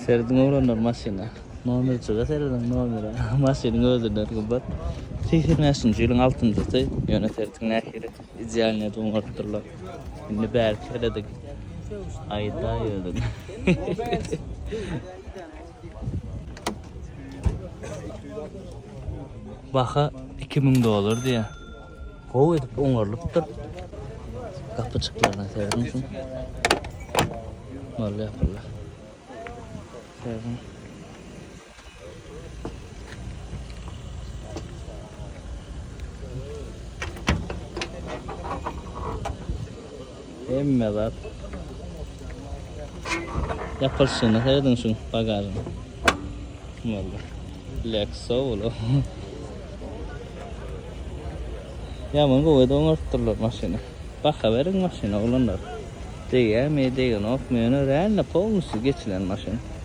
Serdin oğlanlar maşina. Nomer çıga serdin nomera. Maşinin özünden kıbat. 85. yılın 6-njy yöneterdiň nähiri idealne doňartdyrlar. Indi bälki ededik. Aýda ýöldün. Baha 2000 dolar diye. Gow edip oňarlypdyr. Kapıçıklarına serdin şun. Vallahi yapırlar. Serdin. Emme zat. Yapılsın, serdin şun bagajını. Vallahi. Lexo ulu. Ya bunu koydu oňartdyrlar maşyny. Baka berin maşyna olanlar. Diýär, me diýen ok, meni rälne polnusy geçilen maşyna.